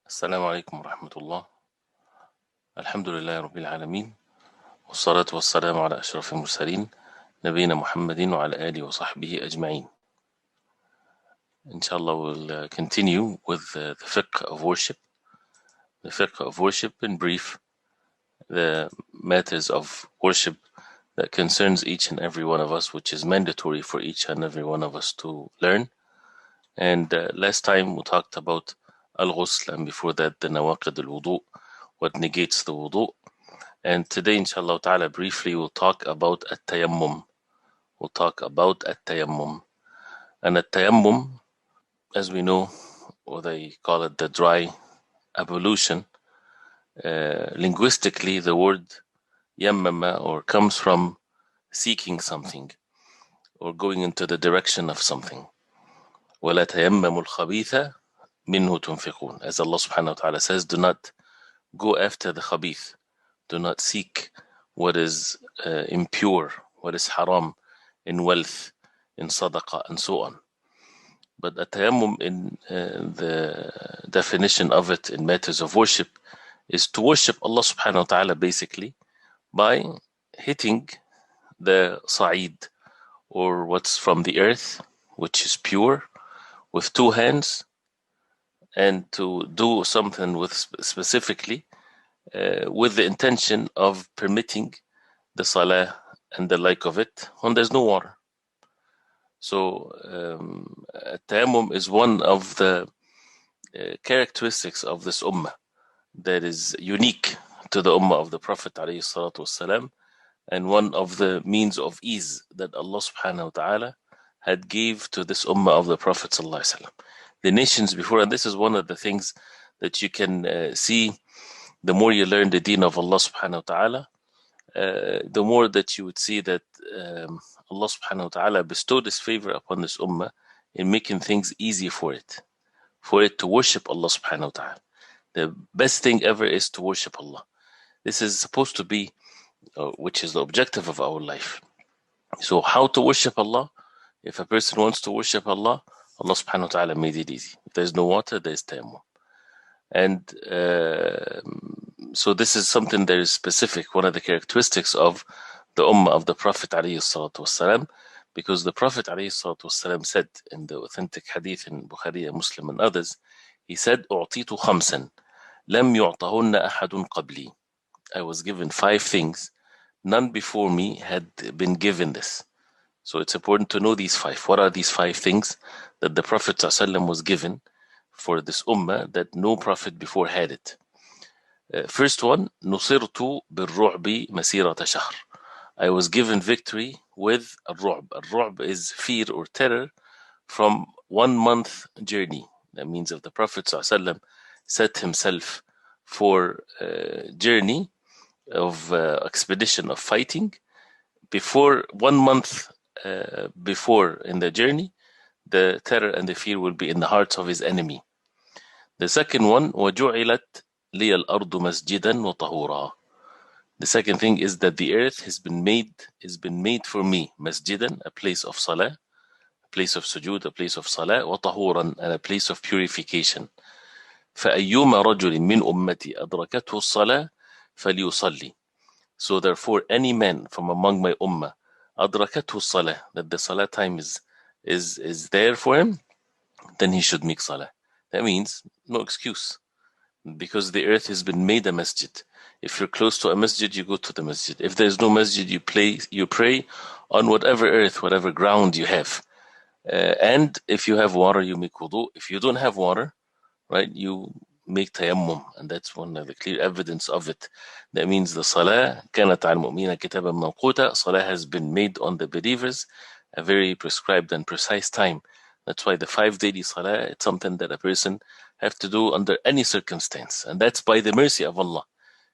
السلام عليكم ورحمة الله. الحمد لله رب العالمين، والصلاة والسلام على أشرف المرسلين نبينا محمد وعلى آله وصحبه أجمعين. Inshallah, we'll continue with the fiqh of worship. The fiqh of worship, in brief, the matters of worship that concerns each and every one of us, which is mandatory for each and every one of us to learn. And last time we talked about al-ghusl, and before that the nawaqid al-wudu, what negates the wudu. And today, inshallah ta'ala, briefly we'll talk about at-tayammum. We'll talk about at-tayammum. And at-tayammum, as we know, or they call it the dry ablution, linguistically the word yammama or comes from seeking something or going into the direction of something. وَلَا تَيَمَّمُوا الْخَبِيثَ مِنْهُ تُنْفِقُونَ. As Allah subhanahu wa ta'ala says, do not go after the khabith. Do not seek what is impure, what is haram in wealth, in sadaqah, and so on. But at-tayammum, in the definition of it in matters of worship, is to worship Allah subhanahu wa ta'ala basically by hitting the sa'id, or what's from the earth, which is pure, with two hands, and to do something with specifically with the intention of permitting the salah and the like of it when there's no water. So tayammum is one of the characteristics of this ummah that is unique to the ummah of the Prophet ﷺ, and one of the means of ease that Allah subhanahu wa ta'ala had gave to this ummah of the Prophet ﷺ. The nations before, and this is one of the things that you can see, the more you learn the deen of Allah subhanahu wa ta'ala, the more that you would see that Allah subhanahu wa ta'ala bestowed His favor upon this ummah in making things easy for it to worship Allah subhanahu wa ta'ala. The best thing ever is to worship Allah. This is supposed to be, which is the objective of our life. So how to worship Allah? If a person wants to worship Allah, Allah subhanahu wa ta'ala made it easy. If there's no water, there's tayammum. And so this is something that is specific, one of the characteristics of the ummah of the Prophet ﷺ, because the Prophet ﷺ said in the authentic hadith in Bukhari and Muslim and others, he said, أُعْطِيتُ خَمْسًا لَمْ يُعْطَهُنَّ أَحَدٌ قَبْلِي. I was given 5 things, none before me had been given this. So it's important to know these 5. What are these 5 things that the Prophet ﷺ was given for this ummah that no prophet before had it? First one, نُصِرْتُ بِالرُّعْبِ مَسِيرَةَ شَهْرٍ. I was given victory with al-ru'b. Al-ru'b is fear or terror from 1 month journey. That means if the Prophet ﷺ set himself for a journey of expedition of fighting, before 1 month before in the journey, the terror and the fear will be in the hearts of his enemy. The second one, وَجُعِلَتْ لِيَ الْأَرْضُ مَسْجِدًا وَطَهُورًا. The second thing is that the earth has been made for me, masjidan, a place of salah, a place of sujood, a place of salah, وَطَهُورًا, and a place of purification. فَأَيُّمَا رَجُلٍ مِّنْ أُمَّتِي أَدْرَكَتْهُ الصَّلَاةِ فَلْيُصَلِّ. So therefore, any man from among my ummah, أَدْرَكَتْهُ الصَّلَاةِ, that the salah time is there for him, then he should make salah. That means no excuse, because the earth has been made a masjid. If you're close to a masjid, you go to the masjid. If there's no masjid, you pray on whatever earth, whatever ground you have. And if you have water, you make wudu. If you don't have water, right, you make tayammum, and that's one of the clear evidence of it. That means the salah كانت على المؤمنين كتابا موقوتا. Salah has been made on the believers a very prescribed and precise time. That's why the 5 daily salah, it's something that a person have to do under any circumstance, and that's by the mercy of Allah.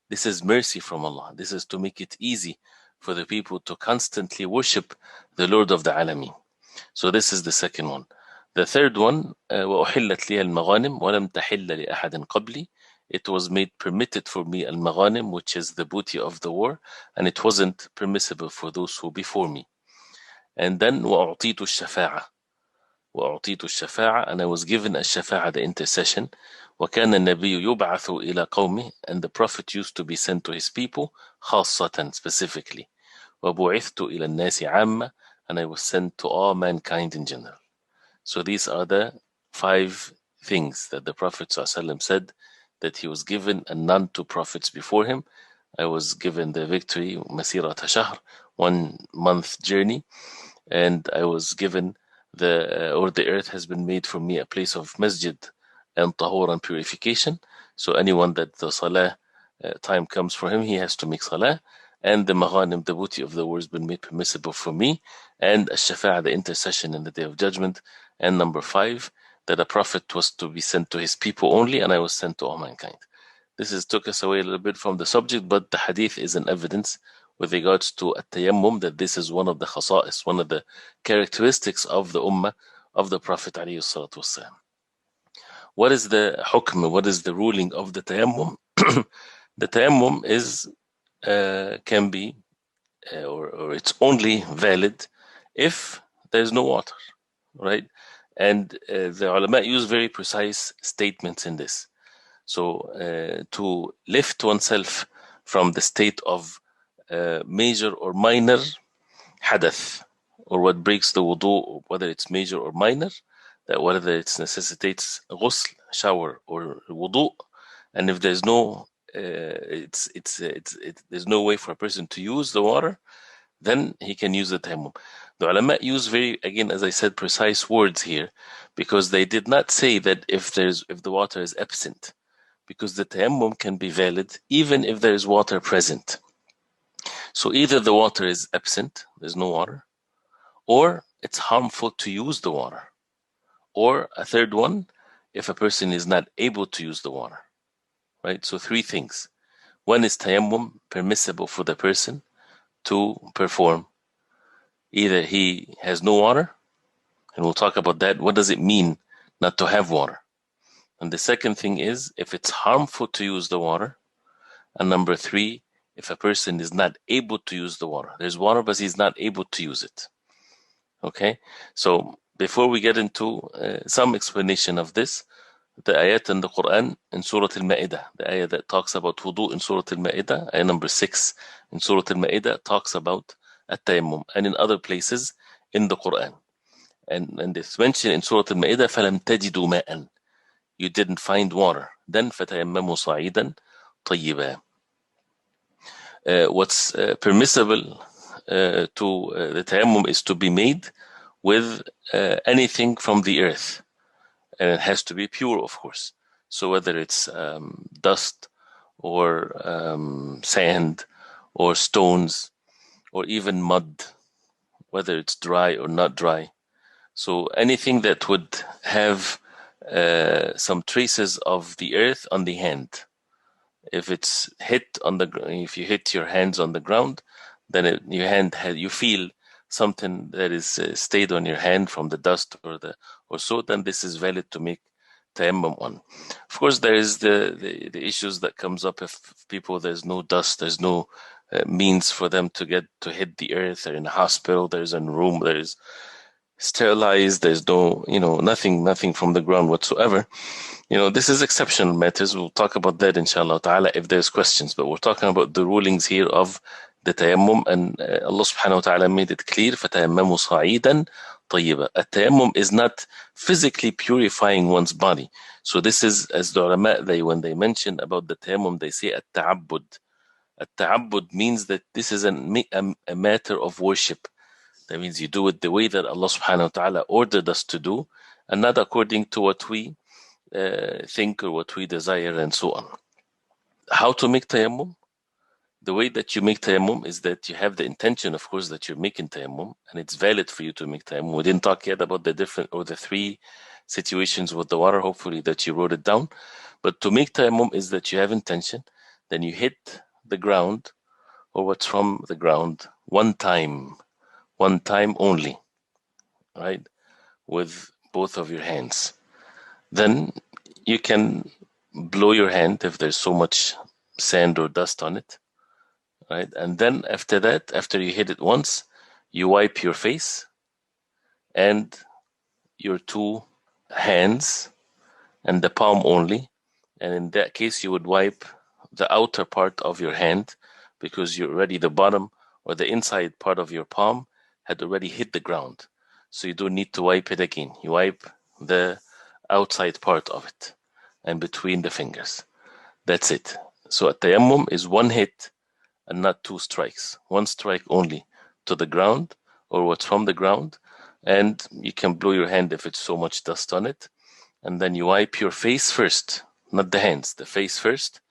This is mercy from Allah. This is to make it easy for the people to constantly worship the Lord of the Alameen. So this is the second one. The third one, وَأُحِلَّتْ لِيَ الْمَغَانِمْ وَلَمْ تَحِلَّ لِأَحَدٍ قَبْلِي. It was made permitted for me al-maghanim, which is the booty of the war, and it wasn't permissible for those who before me. And then وَأُعْطِيتُ الشَّفَاعَةِ وأعطيت الشفاعة, and I was given الشفاعة, the intercession. وكان النبي يبعث إلى قومه, and the prophet used to be sent to his people خاصة, specifically. وبعثت إلى الناس عامة, and I was sent to all mankind in general. So these are the 5 things that the Prophet ﷺ said that he was given, and none to prophets before him. I was given the victory, مسيرة شهر, 1 month journey, and I was given the earth has been made for me a place of masjid and tahur and purification. So anyone that the salah time comes for him, he has to make salah. And the maghanim, the booty of the war, has been made permissible for me. And ash-shafa'ah, the intercession in the day of judgment. And number 5, that a prophet was to be sent to his people only, and I was sent to all mankind. This took us away a little bit from the subject, but the hadith is an evidence with regards to at-tayammum, that this is one of the khasa'is, one of the characteristics of the ummah of the Prophet alayhi salatu wassalam. What is the hukm, what is the ruling of the tayammum? The tayammum is, can be, or it's only valid if there's no water, right? And the ulama use very precise statements in this. So to lift oneself from the state of major or minor hadath, or what breaks the wudu, whether it's major or minor, that whether it necessitates ghusl, shower, or wudu, and if there's no there's no way for a person to use the water, then he can use the tayammum. The ulama use very, again, as I said, precise words here, because they did not say that if the water is absent, because the tayammum can be valid even if there is water present. So either the water is absent, there's no water, or it's harmful to use the water, or a third one, if a person is not able to use the water, right? So 3 things. When is tayammum permissible for the person to perform? Either he has no water, and we'll talk about that. What does it mean not to have water? And the second thing is if it's harmful to use the water. And number 3, if a person is not able to use the water. There's water, but he's not able to use it. Okay? So before we get into some explanation of this, the ayat in the Quran in Surah Al-Ma'idah, the ayat that talks about wudu in Surah Al-Ma'idah, ayat number 6 in Surah Al-Ma'idah talks about at-tayammum, and in other places in the Quran. And it's mentioned in Surah Al-Ma'idah, فَلَمْ تَجِدُوا مَاءً, you didn't find water. Then فَتَيَمَّمُوا صَعِيدًا طَيِّبًا. What's permissible to the tayammum is to be made with anything from the earth, and it has to be pure, of course. So whether it's dust or sand or stones or even mud, whether it's dry or not dry. So anything that would have some traces of the earth on the hand. If it's if you hit your hands on the ground, then you feel something that is stayed on your hand from the dust or so, then this is valid to make tayammum on. Of course, there is the issues that comes up if people, there's no dust, there's no means for them to hit the earth. They're in a hospital, there's a room, there's sterilized, there's no, nothing from the ground whatsoever. This is exceptional matters. We'll talk about that inshallah ta'ala if there's questions, but we're talking about the rulings here of the tayammum, and Allah subhanahu wa ta'ala made it clear, فَتَيَمَّمُوا صَعِيدًا طَيِّبًا. A tayammum is not physically purifying one's body. So this is, as the ulama, when they mention about the tayammum, they say at-ta'abbud. At-ta'abbud means that this is a matter of worship. That means you do it the way that Allah subhanahu wa ta'ala ordered us to do, and not according to what we think or what we desire and so on. How to make tayammum? The way that you make tayammum is that you have the intention, of course, that you're making tayammum, and it's valid for you to make tayammum. We didn't talk yet about the 3 situations with the water, hopefully that you wrote it down. But to make tayammum is that you have intention, then you hit the ground or what's from the ground one time only, right? With both of your hands. Then you can blow your hand if there's so much sand or dust on it, right? And then after that, after you hit it once, you wipe your face and your two hands and the palm only. And in that case, you would wipe the outer part of your hand because you already, the bottom or the inside part of your palm had already hit the ground. So you don't need to wipe it again. You wipe the outside part of it and between the fingers. That's it. So a tayammum is one hit and not two strikes. One strike only to the ground or what's from the ground. And you can blow your hand if it's so much dust on it. And then you wipe your face first, not the hands, the face first.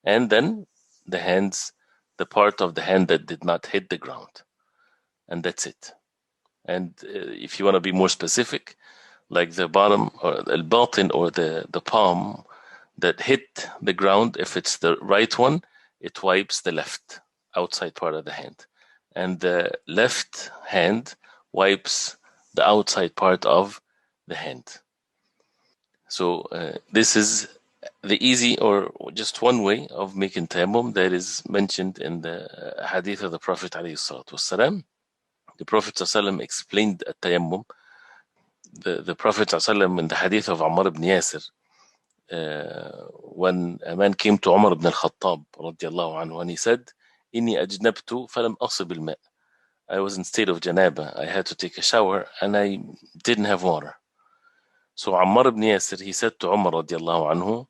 And then the hands, the part of the hand that did not hit the ground. And that's it. And if you want to be more specific, like the bottom or the batin or the palm that hit the ground, if it's the right one, it wipes the left outside part of the hand. And the left hand wipes the outside part of the hand. So this is the easy or just one way of making tayammum that is mentioned in the hadith of the Prophet ﷺ. The Prophet ﷺ explained a tayammum. The Prophet ﷺ in the hadith of Ammar ibn Yasir, when a man came to Umar ibn al-Khattab radiallahu anhu, and he said, "Inni ajnabtu falam asib al-ma'." I was in state of janaba. I had to take a shower and I didn't have water. So Ammar ibn Yasir, he said to Umar radiallahu anhu,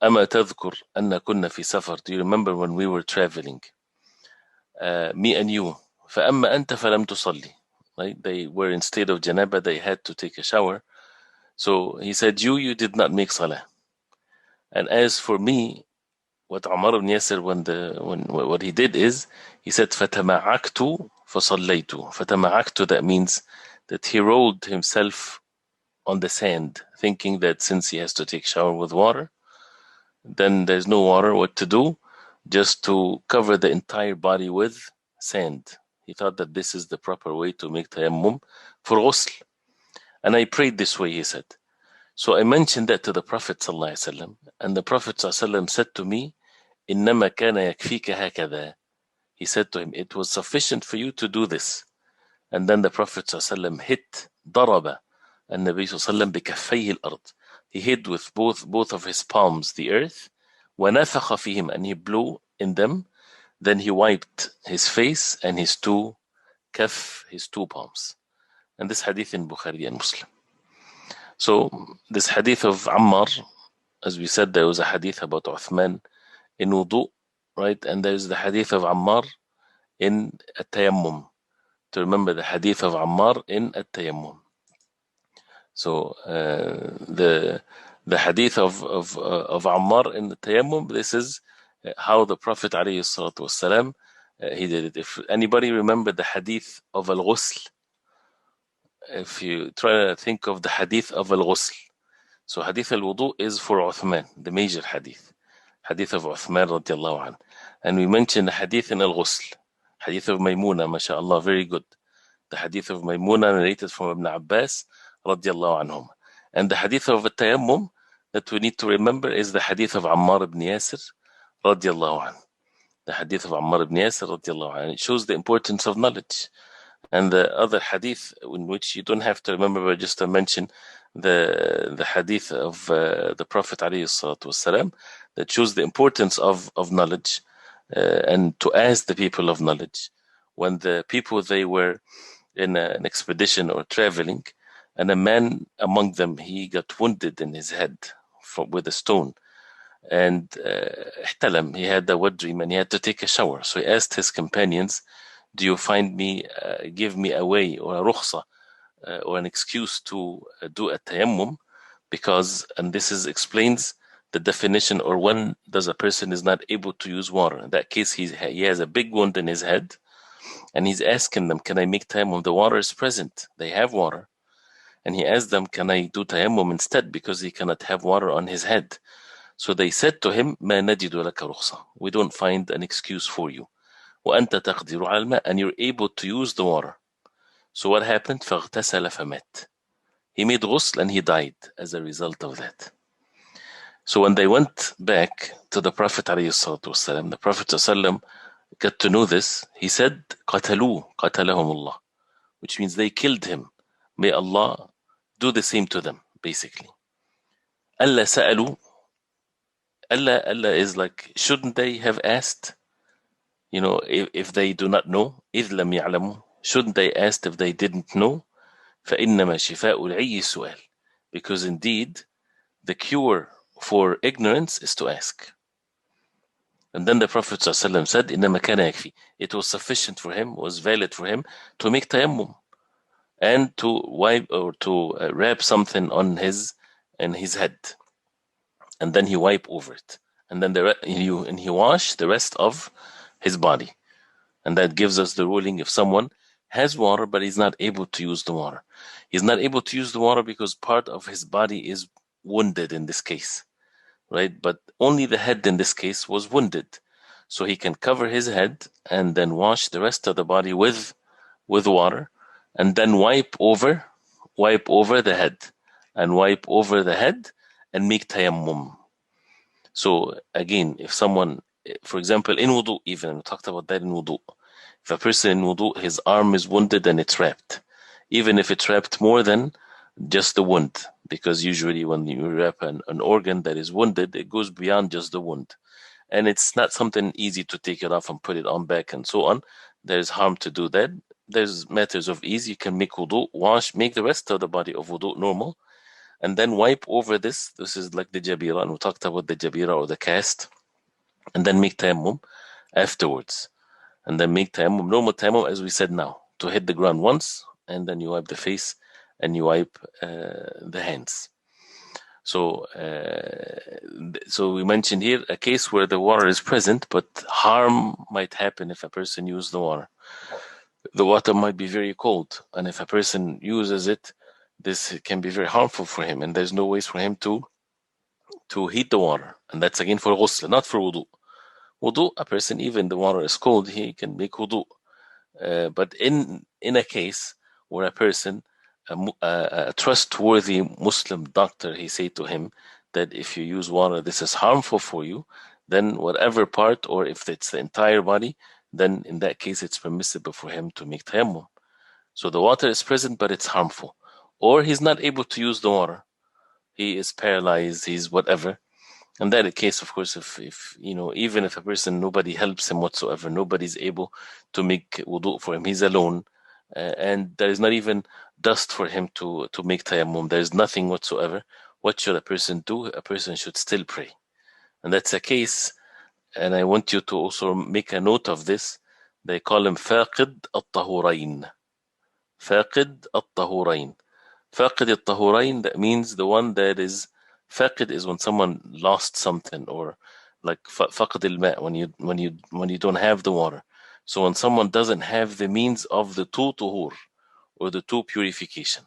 "Ama tadhkur anna kunna fi safar." Do you remember when we were traveling? Me and you. فأما أنت فلم تصلي. Right? They were in state of janaba. They had to take a shower. So he said, you did not make salah. And as for me, what Ammar ibn Yasir, what he did is, he said, فَتَمَعَكْتُ فَصَلَّيْتُ. فَتَمَعَكْتُ, that means that he rolled himself on the sand, thinking that since he has to take shower with water, then there's no water, what to do? Just to cover the entire body with sand. He thought that this is the proper way to make tayammum for ghusl. And I prayed this way, he said. So I mentioned that to the Prophet ﷺ, and the Prophet ﷺ said to me, إِنَّمَا كَانَ يَكْفِيكَ هَكَذَا. He said to him, it was sufficient for you to do this. And then the Prophet ﷺ hit ضَرَبَ النبي صلى الله عليه وسلم بكفيه الأرض. He hit with both of his palms the earth, وَنَفَخَ فِيهِمْ, and he blew in them. Then he wiped his face and his two palms. And this hadith in Bukhari and Muslim. So this hadith of Ammar, as we said, there was a hadith about Uthman in wudu, right? And there's the hadith of Ammar in at-tayammum. To remember the hadith of Ammar in at-tayammum. So the hadith of Ammar in the tayammum, this is how the Prophet ﷺ, he did it. If anybody remember the hadith of al-ghusl, if you try to think of the hadith of al-ghusl, so hadith al-wudu is for Uthman, the major hadith of Uthman radiallahu anh. And we mentioned the hadith in al-ghusl, hadith of Maymuna, mashallah, very good. The hadith of Maymuna narrated from Ibn Abbas radiallahu anhum. And the hadith of al-tayammum that we need to remember is the hadith of Ammar ibn Yasir radiallahu anh. The hadith of Ammar ibn Yasir radiallahu anh. It shows the importance of knowledge. And the other hadith in which you don't have to remember, but just to mention the hadith of the Prophet ﷺ that shows the importance of knowledge and to ask the people of knowledge. When the people, they were in an expedition or traveling, and a man among them, he got wounded in his head with a stone. And ihtalam, he had a wet dream and he had to take a shower. So he asked his companions, do you find me, give me a way or a rukhsa or an excuse to do a tayammum? Because, and this explains the definition, or when does a person is not able to use water. In that case, he has a big wound in his head and he's asking them, can I make tayammum? The water is present. They have water. And he asked them, can I do tayammum instead? Because he cannot have water on his head. So they said to him, ما نجد لك رخصة. We don't find an excuse for you. وأنت تقدر على الماء, and you're able to use the water. So what happened? فاغتسل فمات. He made ghusl and he died as a result of that. So when they went back to the Prophet ﷺ, the Prophet ﷺ got to know this. He said, قتلوه قتلهم الله, which means they killed him. May Allah do the same to them, basically. Allah sa'alu, Allah is like, shouldn't they have asked? If they do not know, إذ لم يعلموا, shouldn't they ask if they didn't know? فإنما شفاء العي السؤال. Because indeed, the cure for ignorance is to ask. And then the Prophet ﷺ said, إنما كان يكفي. It was sufficient for him, was valid for him to make tayammum and to wipe or to wrap something on his head, and then he wipe over it, and then he wash the rest of his body. And that gives us the ruling if someone has water but he's not able to use the water. He's not able to use the water because part of his body is wounded in this case, right? But only the head in this case was wounded. So he can cover his head and then wash the rest of the body with water, and then wipe over the head, and wipe over the head and make tayammum. So again, if someone, for example, in wudu, even we talked about that in wudu. If a person in wudu, his arm is wounded and it's wrapped, even if it's wrapped more than just the wound, because usually when you wrap an organ that is wounded, it goes beyond just the wound. And it's not something easy to take it off and put it on back and so on. There's harm to do that. There's matters of ease. You can make wudu, make the rest of the body of wudu normal, and then wipe over this. This is like the jabira, and we talked about the jabira or the cast, and then make tayammum afterwards. And then make tayammum, normal tayammum, as we said now, to hit the ground once, and then you wipe the face and you wipe the hands. So we mentioned here a case where the water is present, but harm might happen if a person uses the water. The water might be very cold, and if a person uses it, this can be very harmful for him, and there's no ways for him to heat the water. And that's again for ghusl, not for wudu. Wudu, a person, even the water is cold, he can make wudu. But in a case where a person, a trustworthy Muslim doctor, he say to him that if you use water, this is harmful for you, then whatever part, or if it's the entire body, then in that case it's permissible for him to make tayammum. So the water is present, but it's harmful. Or he's not able to use the water. He is paralyzed, he's whatever. And that case, of course, if even if a person, nobody helps him whatsoever, nobody's able to make wudu for him, he's alone, and there is not even dust for him to make tayammum, there's nothing whatsoever, what should a person do? A person should still pray. And that's a case, and I want you to also make a note of this. They call him faqid al-tahurain. Faqid al-tahurain. Faqid al-tahurain, that means the one that is, faqid is when someone lost something, or like faqid al-ma, when you don't have the water. So when someone doesn't have the means of the two tuhur, or the two purification.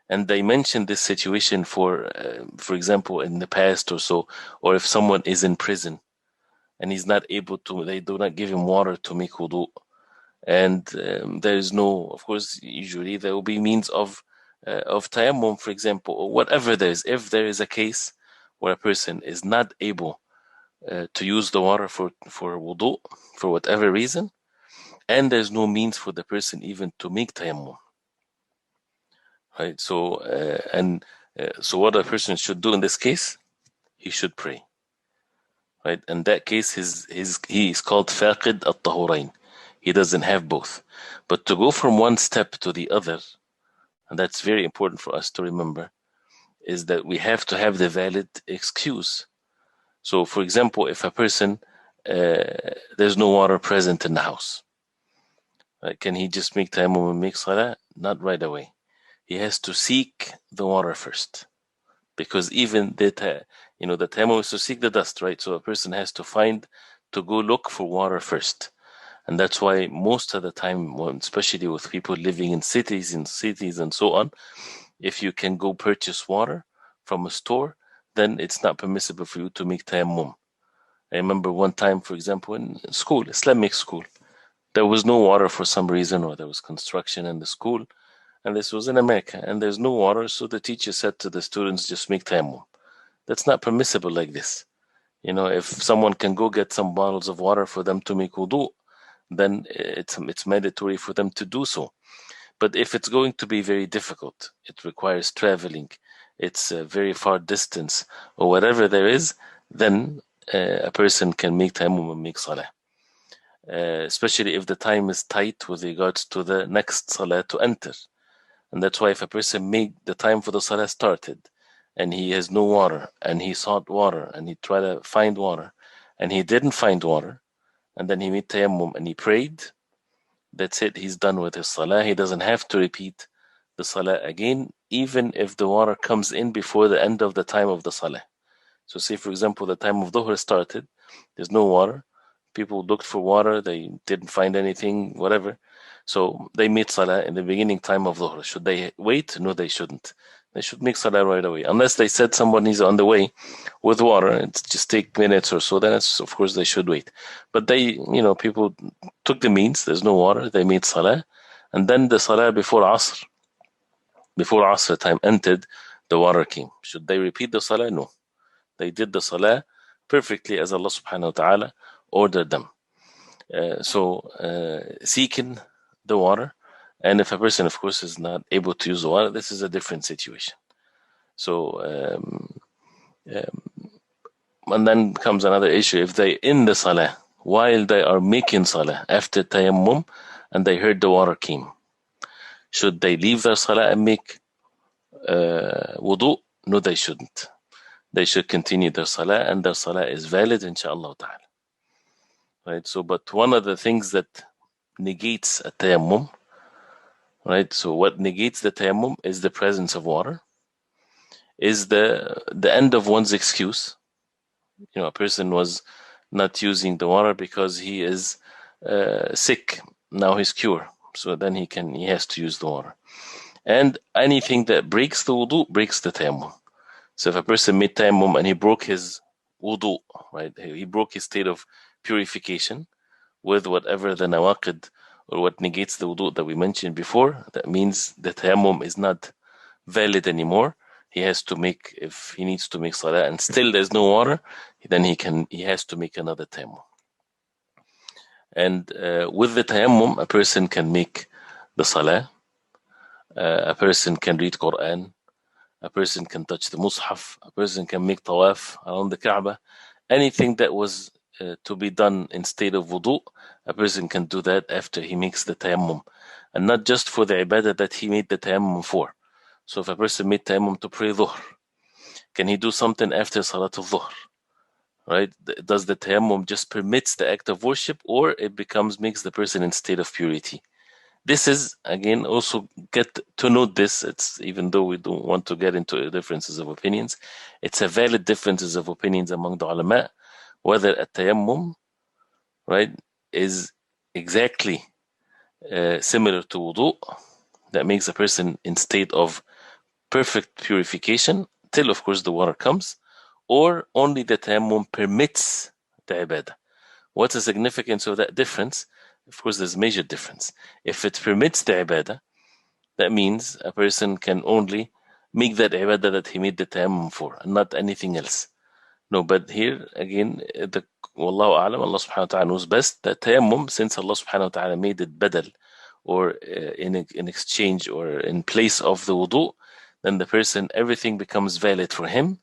And they mentioned this situation for example, in the past or so, or if someone is in prison and he's not able to, they do not give him water to make wudu. And there is no, of course, usually there will be means of tayammum, for example, or whatever there is. If there is a case where a person is not able to use the water for wudu, for whatever reason, and there's no means for the person even to make tayammum, right? So so what a person should do in this case, he should pray, right? In that case, he is called faqid al-tahurain. He doesn't have both. But to go from one step to the other, and that's very important for us to remember, is that we have to have the valid excuse. So, for example, if a person, there's no water present in the house, right? Can he just make tayammum and make salah? Not right away. He has to seek the water first. Because even the tayammum is to seek the dust, right? So a person has to go look for water first. And that's why most of the time, especially with people living in cities and so on, if you can go purchase water from a store, then it's not permissible for you to make tayammum. I remember one time, for example, in school, Islamic school, there was no water for some reason, or there was construction in the school, and this was in America, and there's no water, so the teacher said to the students, just make tayammum. That's not permissible like this. If someone can go get some bottles of water for them to make wudu, then it's mandatory for them to do so. But if it's going to be very difficult, it requires traveling, it's a very far distance, or whatever there is, then a person can make tayammum and make salah. Especially if the time is tight with regards to the next salah to enter. And that's why if a person made the time for the salah started and he has no water and he sought water and he tried to find water and he didn't find water and then he made tayammum and he prayed, that's it, he's done with his salah. He doesn't have to repeat the salah again, even if the water comes in before the end of the time of the salah. So say, for example, the time of dhuhr started, there's no water. People looked for water, they didn't find anything, whatever. So they made salah in the beginning time of dhuhr. Should they wait? No, they shouldn't. They should make salah right away. Unless they said someone is on the way with water, it's just take minutes or so, then it's, of course they should wait. But they, people took the means, there's no water, they made salah. And then the salah before Asr time entered, the water came. Should they repeat the salah? No. They did the salah perfectly as Allah subhanahu wa ta'ala ordered them. Seeking the water, and if a person, of course, is not able to use the water, this is a different situation. So, and then comes another issue. If they in the salah, while they are making salah, after tayammum, and they heard the water came, should they leave their salah and make wudu? No, they shouldn't. They should continue their salah, and their salah is valid, inshaAllah ta'ala. Right? So, but one of the things that negates a tayammum, right? So what negates the tayammum is the presence of water, is the end of one's excuse. A person was not using the water because he is sick. Now he's cured. So then he has to use the water. And anything that breaks the wudu breaks the tayammum. So if a person made tayammum and he broke his wudu, right? He broke his state of purification with whatever the nawaqid or what negates the wudu that we mentioned before, that means the tayammum is not valid anymore. He has to make, if he needs to make salah and still there's no water, then he has to make another tayammum. And with the tayammum, a person can make the salah, a person can read Quran, a person can touch the mushaf, a person can make tawaf around the Kaaba. Anything that was to be done in state of wudu, a person can do that after he makes the tayammum. And not just for the ibadah that he made the tayammum for. So if a person made tayammum to pray dhuhr, can he do something after salat al-dhuhr? Right? Does the tayammum just permits the act of worship, or it makes the person in state of purity? This is, again, also get to note this. It's, even though we don't want to get into differences of opinions, it's a valid differences of opinions among the ulama, whether a tayammum, right, is exactly similar to wudu, that makes a person in state of perfect purification, till of course the water comes, or only the tayammum permits the ibadah. What's the significance of that difference? Of course, there's major difference. If it permits the ibadah, that means a person can only make that ibadah that he made the tayammum for, and not anything else. No, but here, again, Wallahu a'lam, Allah subhanahu wa ta'ala knows best, that tayammum, since Allah subhanahu wa ta'ala made it badal, or in exchange or in place of the wudu, then the person, everything becomes valid for him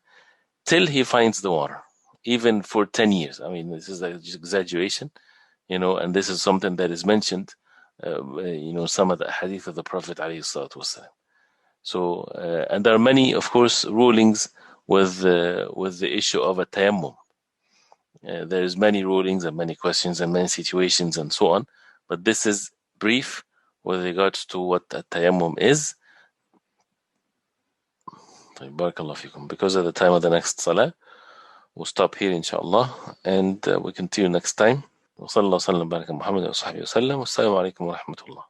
till he finds the water, even for 10 years. I mean, this is an exaggeration, and this is something that is mentioned, some of the hadith of the Prophet ﷺ. So, and there are many, of course, rulings with the issue of a tayammum. There's many rulings and many questions and many situations and so on, but this is brief with regards to what a tayammum is. Barakallahu fikum. Because of the time of the next salah, we'll stop here inshallah, and we continue next time. وصلى الله وسلم وبارك على محمد وصحبه وسلم والسلام عليكم ورحمة الله.